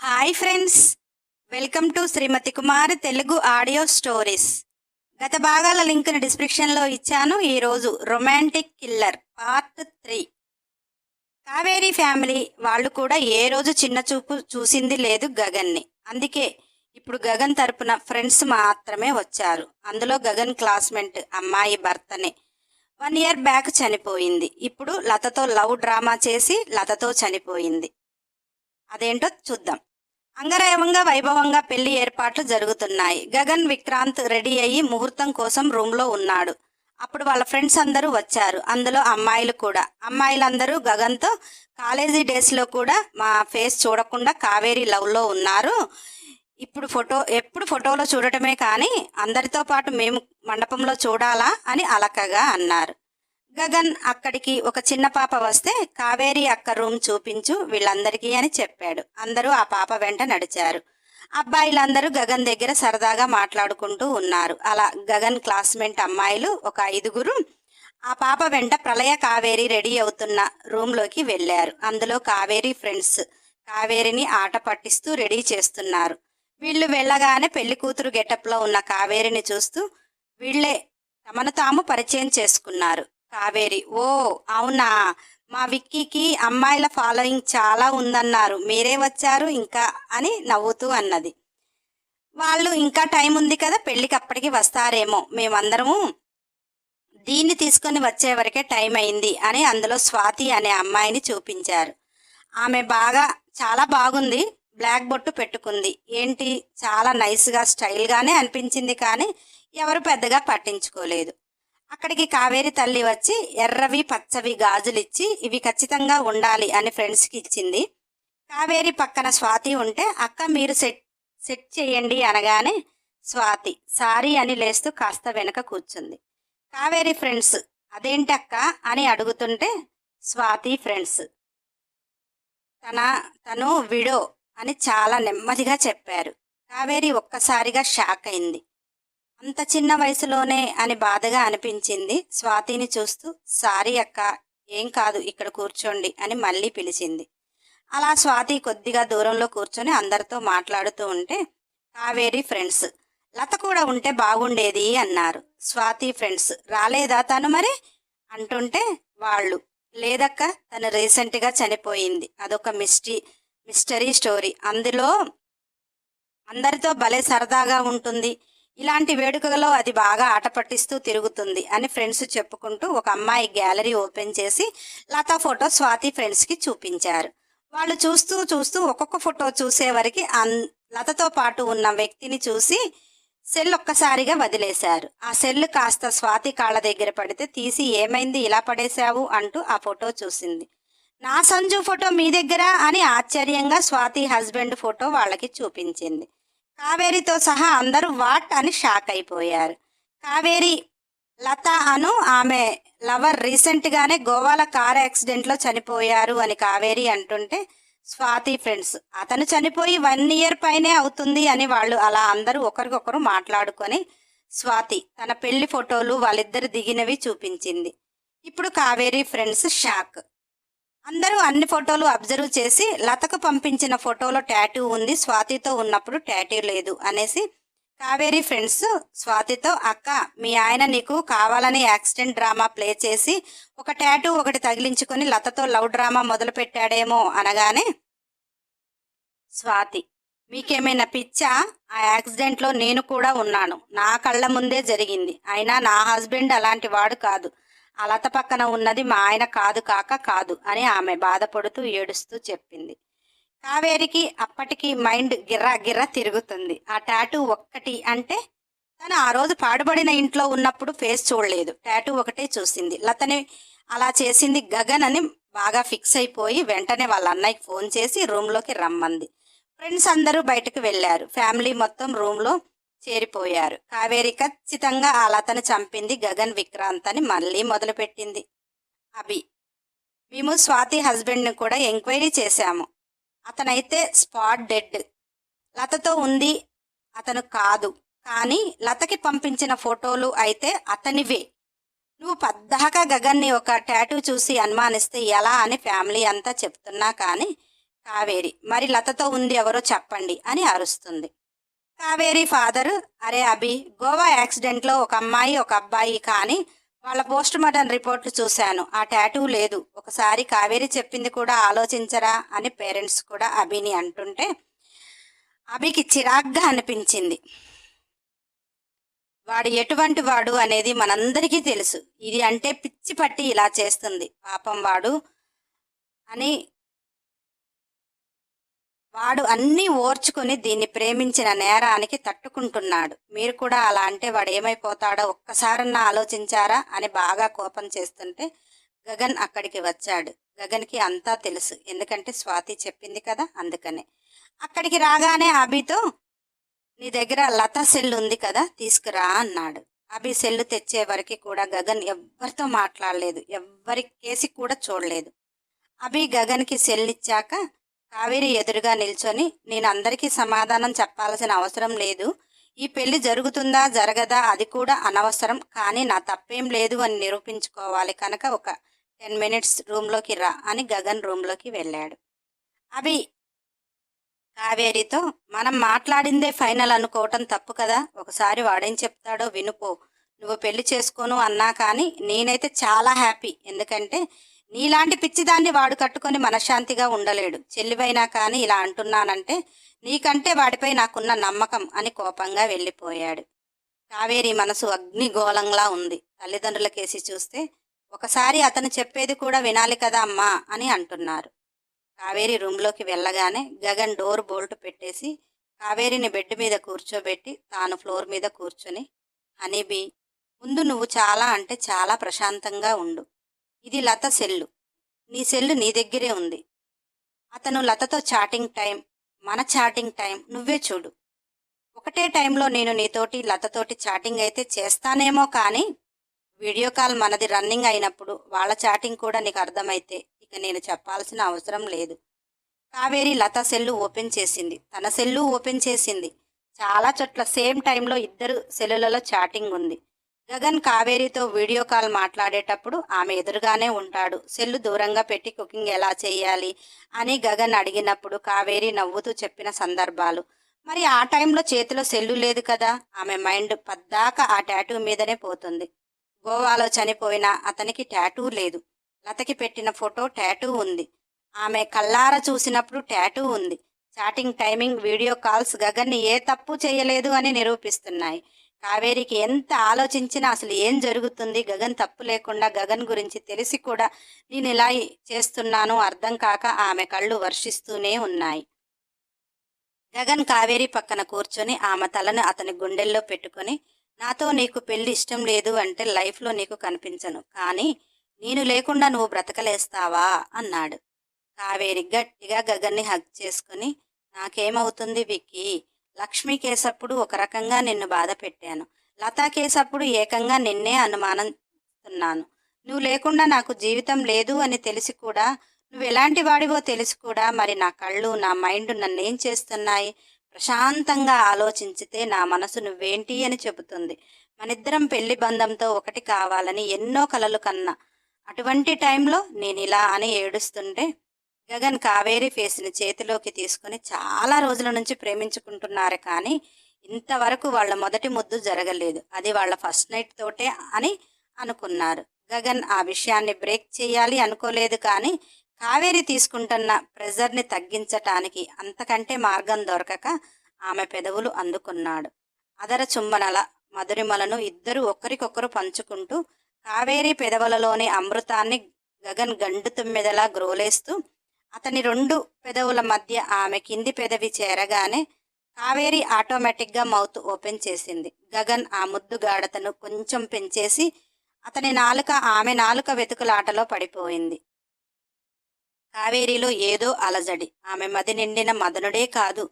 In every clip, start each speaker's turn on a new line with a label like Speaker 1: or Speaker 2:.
Speaker 1: Hi friends, welcome to Shrimati Kumari Telugu audio stories. గత భాగాల లింక్ను డిస్క్రిప్షన్లో ఇచ్చాను. ఈరోజు romantic killer part 3. Kaveri family వాళ్ళు కూడా ఏ రోజు చిన్న చూపు చూసింది లేదు గగన్ని. అందుకే ఇప్పుడు గగన్ తరపున ఫ్రెండ్స్ మాత్రమే వచ్చారు. అందులో గగన్ క్లాస్మేట్ అమ్మాయి భర్తనే 1 year బ్యాక్ చనిపోయింది. ఇప్పుడు లతతో లవ్ డ్రామా చేసి లతతో చనిపోయింది. అదేంటో చూద్దాం. అంగరంగ వైభవంగా పెళ్లి ఏర్పాట్లు జరుగుతున్నాయి. గగన్ విక్రాంత్ రెడీ అయ్యి ముహూర్తం కోసం రూమ్లో ఉన్నాడు. అప్పుడు వాళ్ళ ఫ్రెండ్స్ అందరూ వచ్చారు. అందులో అమ్మాయిలు కూడా. అమ్మాయిలందరూ గగన్తో కాలేజీ డేస్లో కూడా మా ఫేస్ చూడకుండా కావేరీ లవ్లో ఉన్నారు. ఎప్పుడు ఫోటోలో చూడటమే కానీ అందరితో పాటు మేము మండపంలో చూడాలా అని అలకగా అన్నారు. గగన్ అక్కడికి ఒక చిన్న పాప వస్తే కావేరీ అక్క రూమ్ చూపించు వీళ్ళందరికీ అని చెప్పాడు. అందరూ ఆ పాప వెంట నడిచారు. అబ్బాయిలందరూ గగన్ దగ్గర సరదాగా మాట్లాడుకుంటూ ఉన్నారు. అలా గగన్ క్లాస్మేట్ అమ్మాయిలు ఒక 5గురు ఆ పాప వెంట ప్రళయ కావేరీ రెడీ అవుతున్న రూమ్లోకి వెళ్ళారు. అందులో కావేరీ ఫ్రెండ్స్ కావేరిని ఆట పట్టిస్తూ రెడీ చేస్తున్నారు. వీళ్ళు వెళ్ళగానే పెళ్లి కూతురు గెటప్లో ఉన్న కావేరిని చూస్తూ వీళ్ళే తమను తాము పరిచయం చేసుకున్నారు. కావేరి, ఓ అవునా, మా విక్కీకి అమ్మాయిల ఫాలోయింగ్ చాలా ఉందన్నారు, మీరే వచ్చారు ఇంకా అని నవ్వుతూ అన్నది. వాళ్ళు ఇంకా టైం ఉంది కదా, పెళ్ళికి అప్పటికి వస్తారేమో, మేమందరము దీన్ని తీసుకొని వచ్చే వరకే టైం అయింది అని అందులో స్వాతి అనే అమ్మాయిని చూపించారు. ఆమె చాలా బాగుంది, బ్లాక్ బొట్టు పెట్టుకుంది. ఏంటి, చాలా నైస్గా స్టైల్గానే అనిపించింది కానీ ఎవరు పెద్దగా పట్టించుకోలేదు. అక్కడికి కావేరి తల్లి వచ్చి ఎర్రవి పచ్చవి గాజులిచ్చి ఇవి ఖచ్చితంగా ఉండాలి అని ఫ్రెండ్స్కి ఇచ్చింది. కావేరి పక్కన స్వాతి ఉంటే అక్క మీరు సెట్ చేయండి అనగానే స్వాతి సారీ అని లేస్తూ కాస్త వెనక కూర్చుంది. కావేరి ఫ్రెండ్స్ అదేంటక్క అని అడుగుతుంటే స్వాతి ఫ్రెండ్స్ తను విడో అని చాలా నెమ్మదిగా చెప్పారు. కావేరి ఒక్కసారిగా షాక్ అయింది. అంత చిన్న వయసులోనే అని బాధగా అనిపించింది. స్వాతిని చూస్తూ సారీ అక్క, ఏం కాదు ఇక్కడ కూర్చోండి అని మళ్ళీ పిలిచింది. అలా స్వాతి కొద్దిగా దూరంలో కూర్చొని అందరితో మాట్లాడుతూ ఉంటే కావేరి ఫ్రెండ్స్ లత కూడా ఉంటే బాగుండేది అన్నారు. స్వాతి ఫ్రెండ్స్ రాలేదా తను మరి అంటుంటే వాళ్ళు లేదక్క, తను రీసెంట్గా చనిపోయింది, అదొక మిస్టరీ స్టోరీ, అందులో అందరితో భలే సరదాగా ఉంటుంది, ఇలాంటి వేడుకలో అది బాగా ఆట పట్టిస్తూ తిరుగుతుంది అని ఫ్రెండ్స్ చెప్పుకుంటూ ఒక అమ్మాయి గ్యాలరీ ఓపెన్ చేసి లతా ఫోటో స్వాతి ఫ్రెండ్స్కి చూపించారు. వాళ్ళు చూస్తూ చూస్తూ ఒక్కొక్క ఫోటో చూసేవరకు లతతో పాటు ఉన్న వ్యక్తిని చూసి సెల్ ఒక్కసారిగా వదిలేశారు. ఆ సెల్ కాస్త స్వాతి కాళ్ళ దగ్గర పడితే తీసి ఏమైంది ఇలా పడేశావు అంటూ ఆ ఫోటో చూసింది. నా సంజు ఫోటో మీ దగ్గర అని ఆశ్చర్యంగా స్వాతి హస్బెండ్ ఫోటో వాళ్ళకి చూపించింది. కావేరితో సహా అందరూ వాట్ అని షాక్ అయిపోయారు. కావేరి లత అను ఆమె లవర్ రీసెంట్గానే గోవాల కార్ యాక్సిడెంట్లో చనిపోయారు అని కావేరి అంటుంటే స్వాతి ఫ్రెండ్స్ అతను చనిపోయి 1 year పైనే అవుతుంది అని వాళ్ళు అలా అందరూ ఒకరికొకరు మాట్లాడుకొని స్వాతి తన పెళ్లి ఫోటోలు వాళ్ళిద్దరు దిగినవి చూపించింది. ఇప్పుడు కావేరి ఫ్రెండ్స్ షాక్. అందరూ అన్ని ఫోటోలు అబ్జర్వ్ చేసి లతకు పంపించిన ఫోటోలో టాటూ ఉంది, స్వాతితో ఉన్నప్పుడు టాటూ లేదు అనేసి కావేరీ ఫ్రెండ్స్ స్వాతితో అక్క మీ ఆయన నీకు కావాలని యాక్సిడెంట్ డ్రామా ప్లే చేసి ఒక టాటూ ఒకటి తగిలించుకొని లతతో లవ్ డ్రామా మొదలు పెట్టాడేమో అనగానే స్వాతి మీకేమైనా పిచ్చా, ఆ యాక్సిడెంట్లో నేను కూడా ఉన్నాను, నా కళ్ళ ముందే జరిగింది, అయినా నా హస్బెండ్ అలాంటి వాడు కాదు, ఆ లత పక్కన ఉన్నది మా ఆయన కాదు అని ఆమె బాధపడుతూ ఏడుస్తూ చెప్పింది. కావేరికి అప్పటికి మైండ్ గిర్రా తిరుగుతుంది. ఆ టాటూ ఒక్కటి అంటే తను ఆ రోజు పాడుబడిన ఇంట్లో ఉన్నప్పుడు ఫేస్ చూడలేదు, టాటూ ఒకటే చూసింది. లతని అలా చేసింది గగన్ అని బాగా ఫిక్స్ అయిపోయి వెంటనే వాళ్ళ అన్నయ్యకి ఫోన్ చేసి రూమ్లోకి రమ్మంది. ఫ్రెండ్స్ అందరూ బయటకు వెళ్ళారు. ఫ్యామిలీ మొత్తం రూమ్లో చేరిపోయారు. కావేరి ఖచ్చితంగా ఆ లతను చంపింది గగన్ విక్రాంత్ అని మళ్ళీ మొదలుపెట్టింది. మేము స్వాతి హస్బెండ్ని కూడా ఎంక్వైరీ చేశాము, అతనైతే స్పాట్ డెడ్, లతతో ఉంది అతను కాదు, కానీ లతకి పంపించిన ఫోటోలు అయితే అతనివే, నువ్వు పద్దాక గగన్ని ఒక టాటూ చూసి అనుమానిస్తే ఎలా అని ఫ్యామిలీ అంతా చెప్తున్నా కానీ కావేరి మరి లతతో ఉంది ఎవరో చెప్పండి అని అరుస్తుంది. కావేరి ఫాదరు, అరే అభి, గోవా యాక్సిడెంట్లో ఒక అమ్మాయి ఒక అబ్బాయి, కానీ వాళ్ళ పోస్ట్ మార్టం రిపోర్ట్లు చూశాను, ఆ టాటూ లేదు. ఒకసారి కావేరి చెప్పింది కూడా ఆలోచించరా అని పేరెంట్స్ కూడా అభిని అంటుంటే అభికి చిరాగ్గా అనిపించింది. వాడు ఎటువంటి వాడు అనేది మనందరికీ తెలుసు, ఇది అంటే పిచ్చి పట్టి ఇలా చేస్తుంది పాపం వాడు అని. వాడు అన్నీ ఓర్చుకుని దీన్ని ప్రేమించిన నేరానికి తట్టుకుంటున్నాడు. మీరు కూడా అలా అంటే వాడు ఏమైపోతాడో ఒక్కసారన్నా ఆలోచించారా అని బాగా కోపం చేస్తుంటే గగన్ అక్కడికి వచ్చాడు. గగన్కి అంతా తెలుసు, ఎందుకంటే స్వాతి చెప్పింది కదా, అందుకనే. అక్కడికి రాగానే అభితో, నీ దగ్గర లత సెల్ ఉంది కదా, తీసుకురా అన్నాడు. అభి సెల్లు తెచ్చే వరకు కూడా గగన్ ఎవ్వరితో మాట్లాడలేదు, ఎవ్వరి కేసి కూడా చూడలేదు. అభి గగన్కి సెల్ ఇచ్చాక కావేరి ఎదురుగా నిల్చొని, నేను అందరికీ సమాధానం చెప్పాల్సిన అవసరం లేదు, ఈ పెళ్లి జరుగుతుందా జరగదా అది కూడా అనవసరం, కానీ నా తప్పేం లేదు అని నిరూపించుకోవాలి కనుక ఒక 10 minutes రూమ్లోకి రా అని గగన్ రూమ్లోకి వెళ్ళాడు. అభి కావేరితో, మనం మాట్లాడిందే ఫైనల్ అనుకోవటం తప్పు కదా, ఒకసారి వాడేం చెప్తాడో వినుపో, నువ్వు పెళ్లి చేసుకోను అన్నా కానీ నేనైతే చాలా హ్యాపీ, ఎందుకంటే నీలాంటి పిచ్చిదాన్ని వాడు కట్టుకొని మనశ్శాంతిగా ఉండలేడు. చెల్లివైనా కానీ ఇలా అంటున్నానంటే నీకంటే వాడిపై నాకున్న నమ్మకం అని కోపంగా వెళ్ళిపోయాడు. కావేరి మనసు అగ్నిగోళంలా ఉంది. తల్లిదండ్రుల కేసి చూస్తే ఒకసారి అతను చెప్పేది కూడా వినాలి కదా అమ్మా అని అంటున్నారు. కావేరి రూమ్లోకి వెళ్ళగానే గగన్ డోర్ బోల్ట్ పెట్టేసి కావేరిని బెడ్ మీద కూర్చోబెట్టి తాను ఫ్లోర్ మీద కూర్చొని, హనీబీ, ముందు నువ్వు చాలా అంటే చాలా ప్రశాంతంగా ఉండు. ఇది లత సెల్లు, నీ సెల్లు నీ దగ్గరే ఉంది. అతను లతతో చాటింగ్ టైం, మన చాటింగ్ టైం నువ్వే చూడు. ఒకటే టైంలో నేను నీతోటి లతతోటి చాటింగ్ అయితే చేస్తానేమో, కానీ వీడియో కాల్ మనది రన్నింగ్ అయినప్పుడు వాళ్ళ చాటింగ్ కూడా నీకు అర్థమైతే ఇక నేను చెప్పాల్సిన అవసరం లేదు. కావేరి లత సెల్లు ఓపెన్ చేసింది, తన సెల్లు ఓపెన్ చేసింది. చాలా చోట్ల సేమ్ టైంలో ఇద్దరు సెల్లులలో చాటింగ్ ఉంది. గగన్ కావేరితో వీడియో కాల్ మాట్లాడేటప్పుడు ఆమె ఎదురుగానే ఉంటాడు. సెల్లు దూరంగా పెట్టి కుకింగ్ ఎలా చేయాలి అని గగన్ అడిగినప్పుడు కావేరి నవ్వుతూ చెప్పిన సందర్భాలు. మరి ఆ టైంలో చేతిలో సెల్లు లేదు కదా, ఆమె మైండ్ పద్దాక ఆ టాటూ మీదనే పోతుంది. గోవాలో చనిపోయిన అతనికి టాటూ లేదు, లతకి పెట్టిన ఫోటో టాటూ ఉంది, ఆమె కళ్ళార చూసినప్పుడు టాటూ ఉంది. చాటింగ్ టైమింగ్, వీడియో కాల్స్ గగన్ని ఏ తప్పు చేయలేదు అని నిరూపిస్తున్నాయి. కావేరికి ఎంత ఆలోచించినా అసలు ఏం జరుగుతుంది, గగన్ తప్పు లేకుండా గగన్ గురించి తెలిసి కూడా నేను ఇలా చేస్తున్నాను అర్థం కాక ఆమె కళ్ళు వర్షిస్తూనే ఉన్నాయి. గగన్ కావేరి పక్కన కూర్చొని ఆమె తలను అతని గుండెల్లో పెట్టుకొని, నాతో నీకు పెళ్లి ఇష్టం లేదు అంటే లైఫ్లో నీకు కనిపించను, కానీ నేను లేకుండా నువ్వు బ్రతకలేస్తావా అన్నాడు. కావేరి గట్టిగా గగన్ని హగ్ చేసుకుని, నాకేమవుతుంది విక్కీ, లక్ష్మి కేసప్పుడు ఒక రకంగా నిన్ను బాధ పెట్టాను, లతా కేసప్పుడు ఏకంగా నిన్నే అనుమానిస్తున్నాను, నువ్వు లేకుండా నాకు జీవితం లేదు అని తెలిసి కూడా, నువ్వు ఎలాంటి వాడివో తెలిసి కూడా మరి నా కళ్ళు నా మైండ్ నన్నేం చేస్తున్నాయి, ప్రశాంతంగా ఆలోచించితే నా మనసు నువ్వేంటి అని చెబుతుంది. మనిద్దరం పెళ్లి బంధంతో ఒకటి కావాలని ఎన్నో కలలు కన్నా, అటువంటి టైంలో నేను ఇలా అని ఏడుస్తుంటే గగన్ కావేరి ఫేస్ని చేతిలోకి తీసుకుని, చాలా రోజుల నుంచి ప్రేమించుకుంటున్నారు కానీ ఇంతవరకు వాళ్ళ మొదటి ముద్దు జరగలేదు, అది వాళ్ళ ఫస్ట్ నైట్ తోటే అని అనుకున్నారు. గగన్ ఆ విషయాన్ని బ్రేక్ చేయాలి అనుకోలేదు, కానీ కావేరి తీసుకుంటున్న ప్రెజర్ని తగ్గించటానికి అంతకంటే మార్గం దొరకక ఆమె పెదవులు అందుకున్నాడు. అదర చుమ్మనల మధురిమలను ఇద్దరు ఒకరికొకరు పంచుకుంటూ కావేరి పెదవులలోని అమృతాన్ని గగన్ గండు తుమ్మెదలా గ్రోలేస్తూ అతని 2 పెదవుల మధ్య ఆమె కింది పెదవి చేరగానే కావేరి ఆటోమేటిక్గా మౌత్ ఓపెన్ చేసింది. గగన్ ఆ ముద్దు గాఢతను కొంచెం పెంచేసి అతని నాలుక ఆమె నాలుక వెతుకులాటలో పడిపోయింది. కావేరిలో ఏదో అలజడి, ఆమె మది నిండిన మదనుడే కాదు,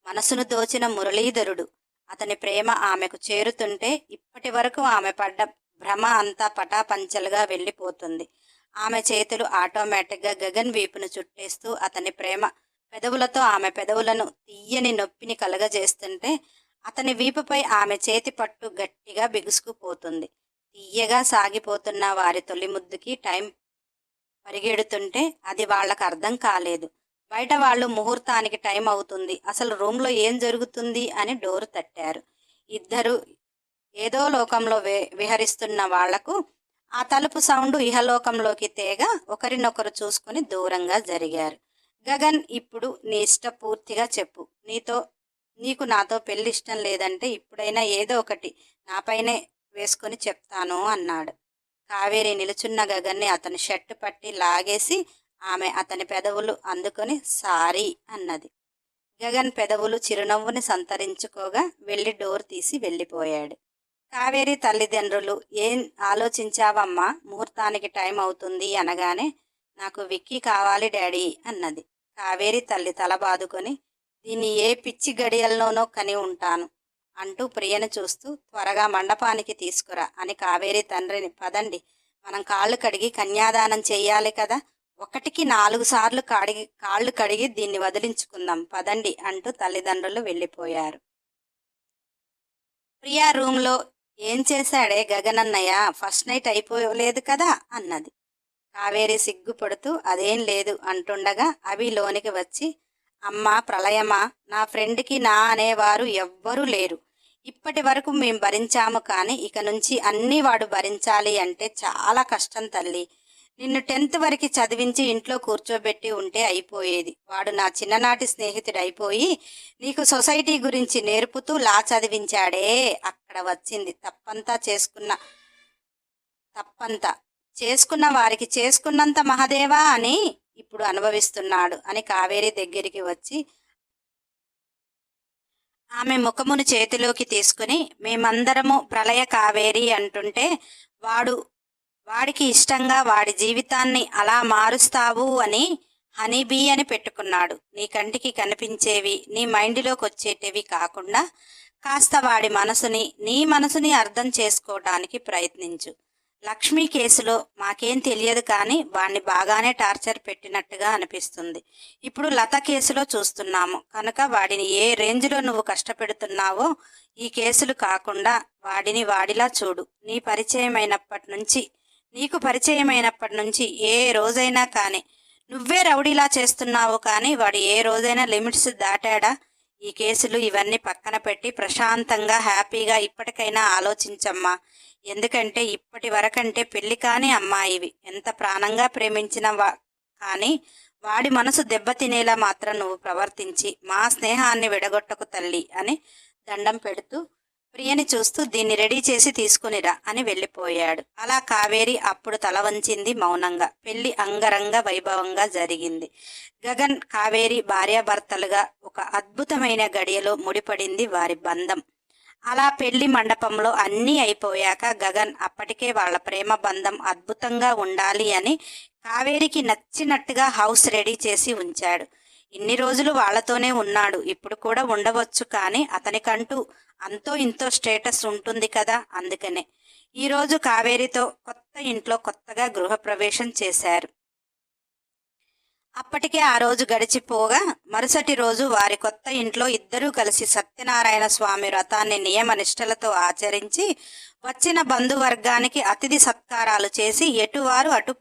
Speaker 1: మనసును దోచిన మురళీధరుడు. అతని ప్రేమ ఆమెకు చేరుతుంటే ఇప్పటి వరకు ఆమె పడ్డ భ్రమ అంతా పటాపంచలుగా వెళ్ళిపోతుంది. ఆమె చేతులు ఆటోమేటిక్గా గగన్ వీపును చుట్టేస్తూ అతని ప్రేమ పెదవులతో ఆమె పెదవులను తీయని నొప్పిని కలగజేస్తుంటే అతని వీపుపై ఆమె చేతి పట్టు గట్టిగా బిగుసుకుపోతుంది. తీయగా సాగిపోతున్న వారి తొలి ముద్దుకి టైం పరిగెడుతుంటే అది వాళ్లకు అర్థం కాలేదు. బయట వాళ్ళు ముహూర్తానికి టైం అవుతుంది, అసలు రూమ్లో ఏం జరుగుతుంది అని డోరు తట్టారు. ఇద్దరు ఏదో లోకంలో విహరిస్తున్న వాళ్లకు ఆ తలుపు సౌండ్ ఇహలోకంలోకి తేగ ఒకరినొకరు చూసుకుని దూరంగా జరిగారు. గగన్, ఇప్పుడు నీ ఇష్టపూర్తిగా చెప్పు. నీకు నాతో పెళ్లి ఇష్టం లేదంటే ఇప్పుడైనా ఏదో ఒకటి నాపైనే వేసుకుని చెప్తాను అన్నాడు. కావేరి నిలుచున్న గగన్ని అతని షర్టు పట్టి లాగేసి ఆమె అతని పెదవులు అందుకొని సారీ అన్నది. గగన్ పెదవులు చిరునవ్వుని సంతరించుకోగా వెళ్ళి డోర్ తీసి వెళ్ళిపోయాడు. కావేరి తల్లిదండ్రులు, ఏం ఆలోచించావమ్మా, ముహూర్తానికి టైం అవుతుంది అనగానే, నాకు విక్కీ కావాలి డాడీ అన్నది. కావేరి తల్లి తల బాదుకొని, దీన్ని ఏ పిచ్చి గడియల్లోనో కని ఉంటాను అంటూ ప్రియను చూస్తూ, త్వరగా మండపానికి తీసుకురా అని కావేరి తండ్రిని, పదండి మనం కాళ్ళు కడిగి కన్యాదానం చెయ్యాలి కదా, 1కి 4 సార్లు కాళ్ళు కడిగి దీన్ని వదిలించుకుందాం పదండి అంటూ తల్లిదండ్రులు వెళ్ళిపోయారు. ప్రియా రూమ్లో, ఏం చేశాడే గగనన్నయ్య, ఫస్ట్ నైట్ అయిపోలేదు కదా అన్నది. కావేరి సిగ్గుపడుతూ అదేం లేదు అంటుండగా అవి లోనికి వచ్చి, అమ్మా ప్రళయమా, నా ఫ్రెండ్కి నా అనేవారు ఎవ్వరూ లేరు. ఇప్పటి వరకు మేం భరించాము, కానీ ఇక నుంచి అన్నీ వాడు భరించాలి అంటే చాలా కష్టం తల్లి. నిన్ను 10th వరకు చదివించి ఇంట్లో కూర్చోబెట్టి ఉంటే అయిపోయేది. వాడు నా చిన్ననాటి స్నేహితుడైపోయి నీకు సొసైటీ గురించి నేర్పుతూ లా చదివించాడే, అక్కడ వచ్చింది తప్పంతా. చేసుకున్న వారికి చేసుకున్నంత మహదేవా అని ఇప్పుడు అనుభవిస్తున్నాడు అని కావేరి దగ్గరికి వచ్చి ఆమె ముఖమును చేతిలోకి తీసుకుని, మేమందరము ప్రళయ కావేరి అంటుంటే వాడికి ఇష్టంగా వాడి జీవితాన్ని అలా మారుస్తావు అని హనీబీ అని పెట్టుకున్నాడు. నీ కంటికి కనిపించేవి, నీ మైండ్లోకి వచ్చేటివి కాకుండా కాస్త వాడి మనసుని, నీ మనసుని అర్థం చేసుకోవటానికి ప్రయత్నించు. లక్ష్మీ కేసులో మాకేం తెలియదు, కానీ వాణ్ణి బాగానే టార్చర్ పెట్టినట్టుగా అనిపిస్తుంది. ఇప్పుడు లత కేసులో చూస్తున్నాము కనుక వాడిని ఏ రేంజ్లో నువ్వు కష్టపెడుతున్నావో ఈ కేసులు కాకుండా వాడిని వాడిలా చూడు. నీకు పరిచయమైనప్పటి నుంచి ఏ రోజైనా కానీ నువ్వే రౌడీలా చేస్తున్నావు, కానీ వాడు ఏ రోజైనా లిమిట్స్ దాటాడా? ఈ కేసులు ఇవన్నీ పక్కన పెట్టి ప్రశాంతంగా హ్యాపీగా ఇప్పటికైనా ఆలోచించమ్మా. ఎందుకంటే ఇప్పటి వరకంటే పెళ్లి కాని అమ్మాయివి, ఎంత ప్రాణంగా ప్రేమించినవా, కానీ వాడి మనసు దెబ్బతినేలా మాత్రం నువ్వు ప్రవర్తించి మా స్నేహాన్ని విడగొట్టకు తల్లి అని దండం పెడుతూ ప్రియని చూస్తూ, దీన్ని రెడీ చేసి తీసుకునిరా అని వెళ్ళిపోయాడు. అలా కావేరి అప్పుడు తల వంచింది మౌనంగా. పెళ్లి అంగరంగ వైభవంగా జరిగింది. గగన్ కావేరి భార్యాభర్తలుగా ఒక అద్భుతమైన గడియలో ముడిపడింది వారి బంధం. అలా పెళ్లి మండపంలో అన్నీ అయిపోయాక గగన్ అప్పటికే వాళ్ళ ప్రేమ బంధం అద్భుతంగా ఉండాలి అని కావేరికి నచ్చినట్టుగా హౌస్ రెడీ చేసి ఉంచాడు. ఇన్ని రోజులు వాళ్లతోనే ఉన్నాడు, ఇప్పుడు కూడా ఉండవచ్చు, కానీ అతనికంటూ అంతో ఇంతో స్టేటస్ ఉంటుంది కదా. అందుకనే ఈరోజు కావేరితో కొత్త ఇంట్లో కొత్తగా గృహప్రవేశం చేశారు. అప్పటికే ఆ రోజు గడిచిపోగా మరుసటి రోజు వారి కొత్త ఇంట్లో ఇద్దరూ కలిసి సత్యనారాయణ స్వామి వ్రతాన్ని నియమనిష్టలతో ఆచరించి వచ్చిన బంధువర్గానికి అతిథి సత్కారాలు చేసి ఎటువారు అటు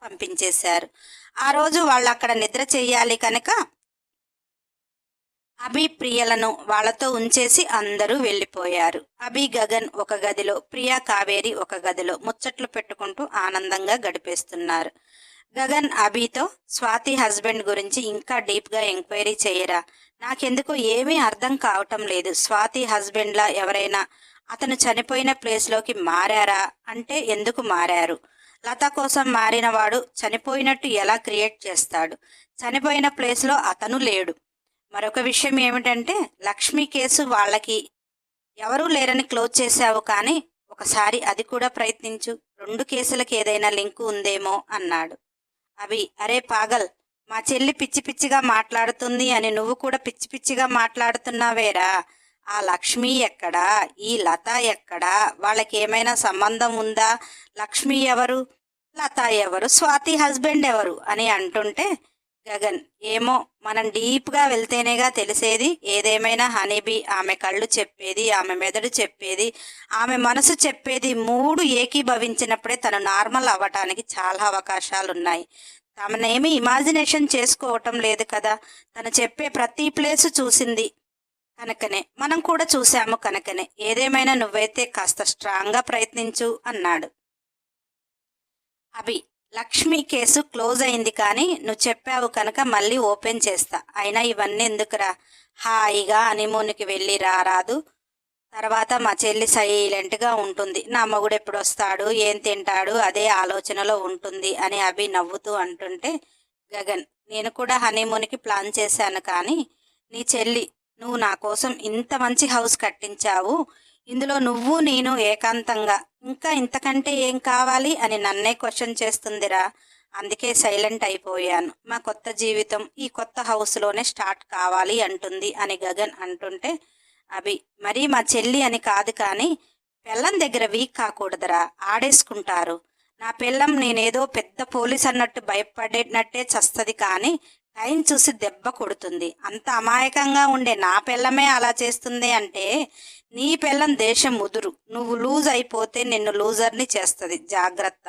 Speaker 1: పంపించేశారు. ఆ రోజు వాళ్ళు అక్కడ నిద్ర చెయ్యాలి కనుక అభి ప్రియలను వాళ్లతో ఉంచేసి అందరూ వెళ్ళిపోయారు. అభి గగన్ ఒక గదిలో, ప్రియా కావేరి ఒక గదిలో ముచ్చట్లు పెట్టుకుంటూ ఆనందంగా గడిపేస్తున్నారు. గగన్ అభితో, స్వాతి హస్బెండ్ గురించి ఇంకా డీప్గా ఎంక్వైరీ చేయరా, నాకెందుకు ఏమీ అర్థం కావటం లేదు. స్వాతి హస్బెండ్లా ఎవరైనా అతను చనిపోయిన ప్లేస్లోకి మారారా అంటే ఎందుకు మారారు? లత కోసం మారినవాడు చనిపోయినట్టు ఎలా క్రియేట్ చేస్తాడు? చనిపోయిన ప్లేస్లో అతను లేడు. మరొక విషయం ఏమిటంటే, లక్ష్మి కేసు వాళ్ళకి ఎవరూ లేరని క్లోజ్ చేశావు, కానీ ఒకసారి అది కూడా ప్రయత్నించు, 2 కేసులకి ఏదైనా లింకు ఉందేమో అన్నాడు. అవి, అరే పాగల్, మా చెల్లి పిచ్చి పిచ్చిగా మాట్లాడుతుంది అని నువ్వు కూడా పిచ్చి పిచ్చిగా మాట్లాడుతున్నావేరా? ఆ లక్ష్మి ఎక్కడా, ఈ లత ఎక్కడా, వాళ్ళకి ఏమైనా సంబంధం ఉందా? లక్ష్మి ఎవరు, లత ఎవరు, స్వాతి హస్బెండ్ ఎవరు అని అంటుంటే గగన్, ఏమో, మనం డీప్గా వెళ్తేనేగా తెలిసేది. ఏదేమైనా హనీబీ ఆమె కళ్ళు చెప్పేది, ఆమె మెదడు చెప్పేది, ఆమె మనసు చెప్పేది 3 ఏకీభవించినప్పుడే తను నార్మల్ అవ్వటానికి చాలా అవకాశాలున్నాయి. తమనేమి ఇమాజినేషన్ చేసుకోవటం లేదు కదా. తను చెప్పే ప్రతి ప్లేసు చూసింది కనుకనే, మనం కూడా చూశాము కనుకనే. ఏదేమైనా నువ్వైతే కాస్త స్ట్రాంగ్గా ప్రయత్నించు అన్నాడు. అభి, లక్ష్మి కేసు క్లోజ్ అయింది, కానీ నువ్వు చెప్పావు కనుక మళ్ళీ ఓపెన్ చేస్తా. అయినా ఇవన్నీ ఎందుకురా, హాయిగా హనీమూన్కి వెళ్ళి రారాదు. తర్వాత మా చెల్లి సైలెంట్గా ఉంటుంది. నా మొగుడు ఎప్పుడు వస్తాడు, ఏం తింటాడు, అదే ఆలోచనలో ఉంటుంది అని అభి నవ్వుతూ అంటుంటే, గగన్, నేను కూడా హనీమూన్కి ప్లాన్ చేశాను, కానీ నీ చెల్లి, నువ్వు నా కోసం ఇంత మంచి హౌస్ కట్టించావు, ఇందులో నువ్వు నేను ఏకాంతంగా, ఇంకా ఇంతకంటే ఏం కావాలి అని నన్నే క్వశ్చన్ చేస్తుందిరా. అందుకే సైలెంట్ అయిపోయాను. మా కొత్త జీవితం ఈ కొత్త హౌస్లోనే స్టార్ట్ కావాలి అంటుంది అని గగన్ అంటుంటే, అభి, మరీ మా చెల్లి అని కాదు, కానీ పెళ్ళం దగ్గర వీక్ కాకూడదురా, ఆడేసుకుంటారు. నా పెళ్ళం నేనేదో పెద్ద పోలీస్ అన్నట్టు భయపడేటట్టే చస్తుంది, కానీ టైం చూసి దెబ్బ కొడుతుంది. అంత అమాయకంగా ఉండే నా పెళ్ళమే అలా చేస్తుంది అంటే నీ పెళ్ళం దేశం ముదురు. నువ్వు లూజ్ అయిపోతే నిన్ను లూజర్ని చేస్తుంది, జాగ్రత్త.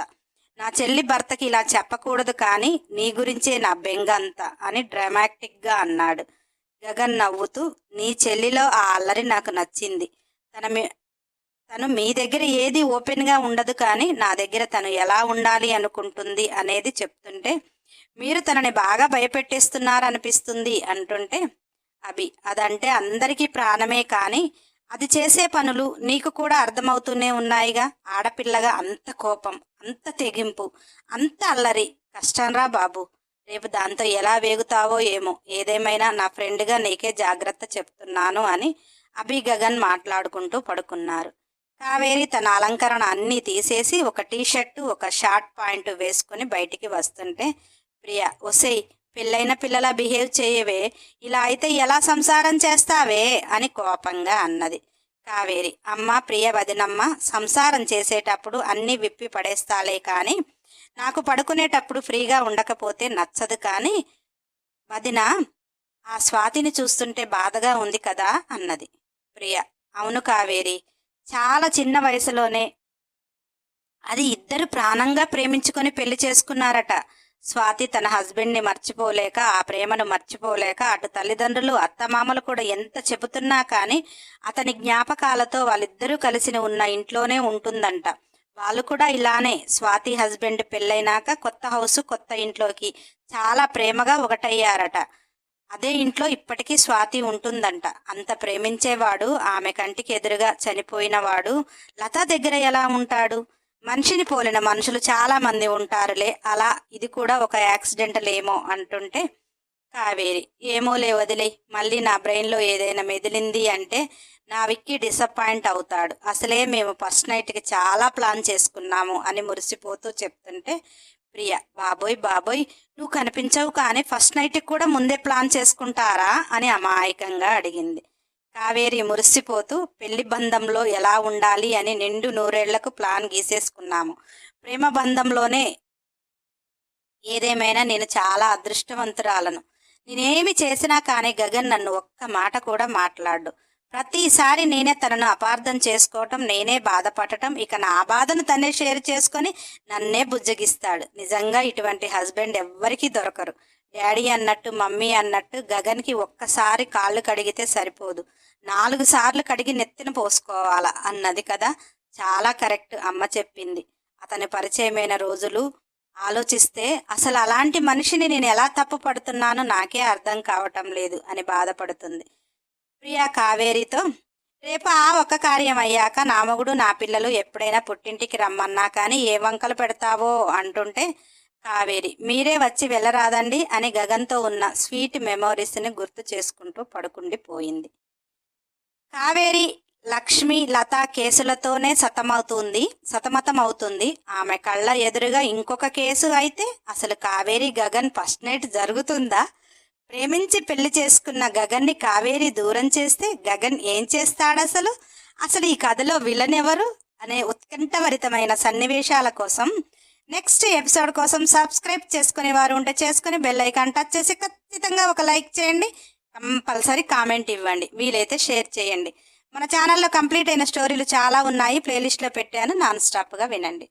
Speaker 1: నా చెల్లి భర్తకి ఇలా చెప్పకూడదు, కానీ నీ గురించే నా బెంగ అంతా అని డ్రామాటిక్గా అన్నాడు. గగన్ నవ్వుతూ, నీ చెల్లిలో ఆ అల్లరి నాకు నచ్చింది. తను మీ దగ్గర ఏది ఓపెన్గా ఉండదు, కానీ నా దగ్గర తను ఎలా ఉండాలి అనుకుంటుంది అనేది చెప్తుంటే, మీరు తనని బాగా భయపెట్టేస్తున్నారనిపిస్తుంది అంటుంటే, అభి, అదంటే అందరికీ ప్రాణమే, కానీ అది చేసే పనులు నీకు కూడా అర్థమవుతూనే ఉన్నాయిగా. ఆడపిల్లగా అంత కోపం, అంత తెగింపు, అంత అల్లరి కష్టంరా బాబు. రేపు దాంతో ఎలా వేగుతావో ఏమో. ఏదేమైనా నా ఫ్రెండ్గా నీకే జాగ్రత్త చెప్తున్నాను అని అభి గగన్ మాట్లాడుకుంటూ పడుకున్నారు. కావేరి తన అలంకరణ అన్నీ తీసేసి ఒక టీషర్టు, ఒక షార్ట్ పాయింట్ వేసుకుని బయటికి వస్తుంటే, ప్రియా, ఒసేయ్, పెళ్ళైన పిల్లలా బిహేవ్ చేయవే, ఇలా అయితే ఎలా సంసారం చేస్తావే అని కోపంగా అన్నది. కావేరి, అమ్మ ప్రియ వదినమ్మ, సంసారం చేసేటప్పుడు అన్నీ విప్పి పడేస్తాలే, కానీ నాకు పడుకునేటప్పుడు ఫ్రీగా ఉండకపోతే నచ్చదు. కానీ వదిన, ఆ స్వాతిని చూస్తుంటే బాధగా ఉంది కదా అన్నది. ప్రియ, అవును కావేరి, చాలా చిన్న వయసులోనే అది ఇద్దరు ప్రాణంగా ప్రేమించుకొని పెళ్లి చేసుకున్నారట. స్వాతి తన హస్బెండ్ని మర్చిపోలేక, ఆ ప్రేమను మర్చిపోలేక, అటు తల్లిదండ్రులు అత్తమామలు కూడా ఎంత చెబుతున్నా కానీ అతని జ్ఞాపకాలతో వాళ్ళిద్దరూ కలిసి ఉన్న ఇంట్లోనే ఉంటుందంట. వాళ్ళు కూడా ఇలానే స్వాతి హస్బెండ్ పెళ్ళైనాక కొత్త హౌసు, కొత్త ఇంట్లోకి చాలా ప్రేమగా ఒకటయ్యారట. అదే ఇంట్లో ఇప్పటికీ స్వాతి ఉంటుందంట. అంత ప్రేమించేవాడు ఆమె కంటికి ఎదురుగా చనిపోయినవాడు లతా దగ్గర ఎలా ఉంటాడు? మనిషిని పోలిన మనుషులు చాలా మంది ఉంటారులే, అలా ఇది కూడా ఒక యాక్సిడెంటల్ ఏమో అంటుంటే, కావేరి, ఏమోలే వదిలే, మళ్ళీ నా బ్రెయిన్లో ఏదైనా మెదిలింది అంటే నా విక్కీ డిసప్పాయింట్ అవుతాడు. అసలే మేము ఫస్ట్ నైట్కి చాలా ప్లాన్ చేసుకున్నాము అని మురిసిపోతూ చెప్తుంటే, ప్రియ, బాబోయ్ బాబోయ్, నువ్వు కనిపించవు, కానీ ఫస్ట్ నైట్కి కూడా ముందే ప్లాన్ చేసుకుంటారా అని అమాయకంగా అడిగింది. కావేరి మురిసిపోతూ, పెళ్లి బంధంలో ఎలా ఉండాలి అని నిండు నూరేళ్లకు ప్లాన్ గీసేసుకున్నాము. ప్రేమ బంధంలోనే ఏదేమైనా నేను చాలా అదృష్టవంతురాలను. నేనేమి చేసినా కానీ గగన్ నన్ను ఒక్క మాట కూడా మాట్లాడు. ప్రతిసారి నేనే తనను అపార్థం చేసుకోవటం, నేనే బాధపడటం, ఇక నా బాధను తనే షేర్ చేసుకొని నన్నే బుజ్జగిస్తాడు. నిజంగా ఇటువంటి హస్బెండ్ ఎవ్వరికీ దొరకరు. డాడీ అన్నట్టు, మమ్మీ అన్నట్టు గగన్కి ఒక్కసారి కాళ్ళు కడిగితే సరిపోదు, 4 సార్లు కడిగి నెత్తిన పోసుకోవాలా అన్నది కదా. చాలా కరెక్ట్ అమ్మ చెప్పింది. అతని పరిచయమైన రోజులు ఆలోచిస్తే అసలు అలాంటి మనిషిని నేను ఎలా తప్పు పడుతున్నానో నాకే అర్థం కావటం లేదు అని బాధపడుతుంది. ప్రియా కావేరితో, రేపు ఆ ఒక్క కార్యం అయ్యాక నా మొగుడు, నా పిల్లలు ఎప్పుడైనా పుట్టింటికి రమ్మన్నా కానీ ఏ వంకలు పెడతావో అంటుంటే, కావేరి, మీరే వచ్చి వెళ్ళరాదండి అని గగన్తో ఉన్న స్వీట్ మెమోరీస్ని గుర్తు చేసుకుంటూ పడుకుండిపోయింది. కావేరి లక్ష్మి లత కేసులతోనే సతమతమవుతుంది. ఆమె కళ్ళ ఎదురుగా ఇంకొక కేసు అయితే అసలు కావేరి గగన్ ఫస్ట్ నైట్ జరుగుతుందా? ప్రేమించి పెళ్లి చేసుకున్న గగన్ని కావేరి దూరం చేస్తే గగన్ ఏం చేస్తాడు? అసలు ఈ కథలో విలన్ ఎవరు అనే ఉత్కంఠభరితమైన సన్నివేశాల కోసం, నెక్స్ట్ ఎపిసోడ్ కోసం సబ్స్క్రైబ్ చేసుకునే వారు ఉంటే చేసుకుని బెల్ ఐకాన్ టచ్ చేసి ఖచ్చితంగా ఒక లైక్ చేయండి. కంపల్సరీ కామెంట్ ఇవ్వండి, వీలైతే షేర్ చేయండి. మన ఛానల్లో కంప్లీట్ అయిన స్టోరీలు చాలా ఉన్నాయి, ప్లేలిస్ట్లో పెట్టాను, నాన్ స్టాప్గా వినండి.